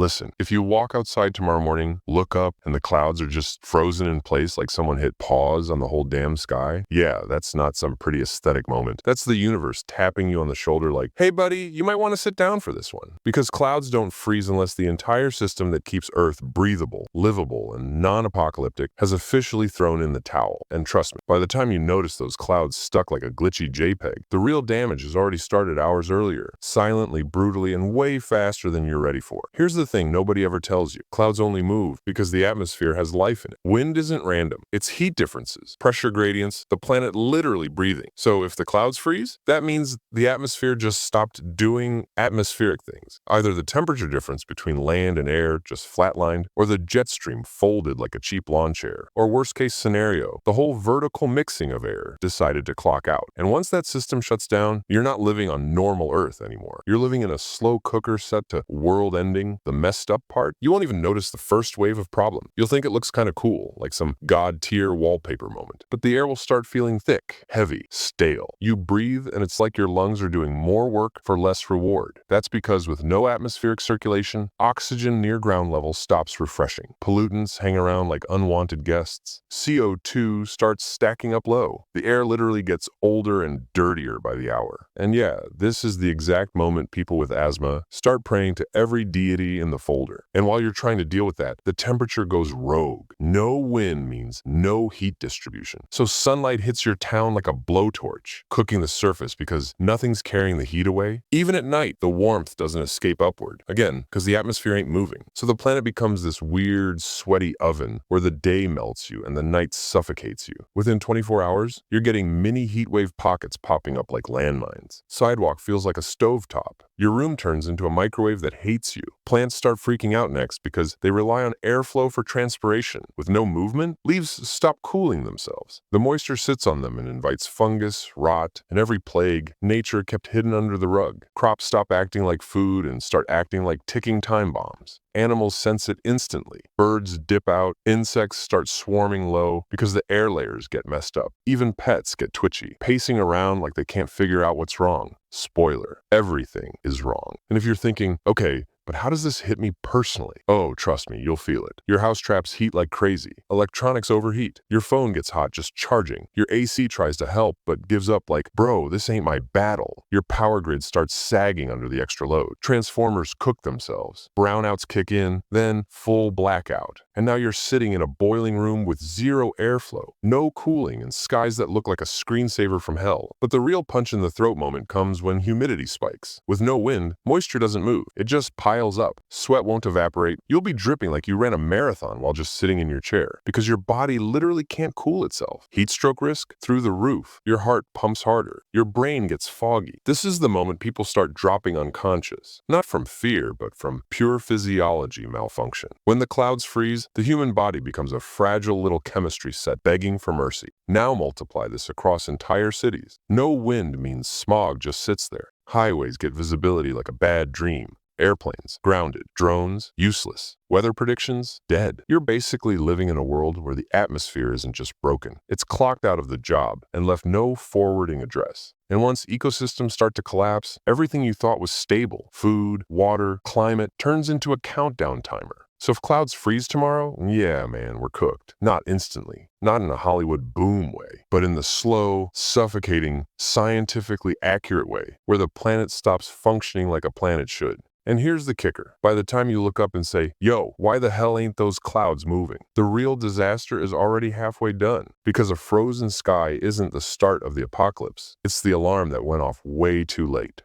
Listen, if you walk outside tomorrow morning, look up, and the clouds are just frozen in place like someone hit pause on the whole damn sky, yeah, that's not some pretty aesthetic moment. That's the universe tapping you on the shoulder like, hey buddy, you might want to sit down for this one. Because clouds don't freeze unless the entire system that keeps Earth breathable, livable, and non-apocalyptic has officially thrown in the towel. And trust me, by the time you notice those clouds stuck like a glitchy JPEG, the real damage has already started hours earlier, silently, brutally, and way faster than you're ready for. Here's the thing nobody ever tells you. Clouds only move because the atmosphere has life in it. Wind isn't random. It's heat differences, pressure gradients, the planet literally breathing. So if the clouds freeze, that means the atmosphere just stopped doing atmospheric things. Either the temperature difference between land and air just flatlined, or the jet stream folded like a cheap lawn chair. Or worst case scenario, the whole vertical mixing of air decided to clock out. And once that system shuts down, you're not living on normal Earth anymore. You're living in a slow cooker set to world ending. The messed up part, you won't even notice the first wave of problem. You'll think it looks kind of cool, like some god-tier wallpaper moment. But the air will start feeling thick, heavy, stale. You breathe and it's like your lungs are doing more work for less reward. That's because with no atmospheric circulation, oxygen near ground level stops refreshing. Pollutants hang around like unwanted guests. CO2 starts stacking up low. The air literally gets older and dirtier by the hour. And yeah, this is the exact moment people with asthma start praying to every deity in the folder. And while you're trying to deal with that, the temperature goes rogue. No wind means no heat distribution. So sunlight hits your town like a blowtorch, cooking the surface because nothing's carrying the heat away. Even at night, the warmth doesn't escape upward. Again, because the atmosphere ain't moving. So the planet becomes this weird, sweaty oven where the day melts you and the night suffocates you. Within 24 hours, you're getting mini heatwave pockets popping up like landmines. Sidewalk feels like a stovetop. Your room turns into a microwave that hates you. Plants start freaking out next because they rely on airflow for transpiration. With no movement, leaves stop cooling themselves. The moisture sits on them and invites fungus, rot, and every plague nature kept hidden under the rug. Crops stop acting like food and start acting like ticking time bombs. Animals sense it instantly. Birds dip out, insects start swarming low because the air layers get messed up. Even pets get twitchy, pacing around like they can't figure out what's wrong. Spoiler, everything is wrong. And if you're thinking, okay, but how does this hit me personally? Oh, trust me, you'll feel it. Your house traps heat like crazy. Electronics overheat. Your phone gets hot just charging. Your AC tries to help but gives up like, bro, this ain't my battle. Your power grid starts sagging under the extra load. Transformers cook themselves. Brownouts kick in, then full blackout. And now you're sitting in a boiling room with zero airflow, no cooling, and skies that look like a screensaver from hell. But the real punch in the throat moment comes when humidity spikes. With no wind, moisture doesn't move. It just piles up. Sweat won't evaporate. You'll be dripping like you ran a marathon while just sitting in your chair because your body literally can't cool itself. Heat stroke risk? Through the roof. Your heart pumps harder. Your brain gets foggy. This is the moment people start dropping unconscious. Not from fear, but from pure physiology malfunction. When the clouds freeze, the human body becomes a fragile little chemistry set begging for mercy. Now multiply this across entire cities. No wind means smog just sits there. Highways get visibility like a bad dream. Airplanes, grounded. Drones, useless. Weather predictions, dead. You're basically living in a world where the atmosphere isn't just broken. It's clocked out of the job and left no forwarding address. And once ecosystems start to collapse, everything you thought was stable, food, water, climate, turns into a countdown timer. So if clouds freeze tomorrow, yeah, man, we're cooked. Not instantly, not in a Hollywood boom way, but in the slow, suffocating, scientifically accurate way where the planet stops functioning like a planet should. And here's the kicker. By the time you look up and say, yo, why the hell ain't those clouds moving? The real disaster is already halfway done because a frozen sky isn't the start of the apocalypse. It's the alarm that went off way too late.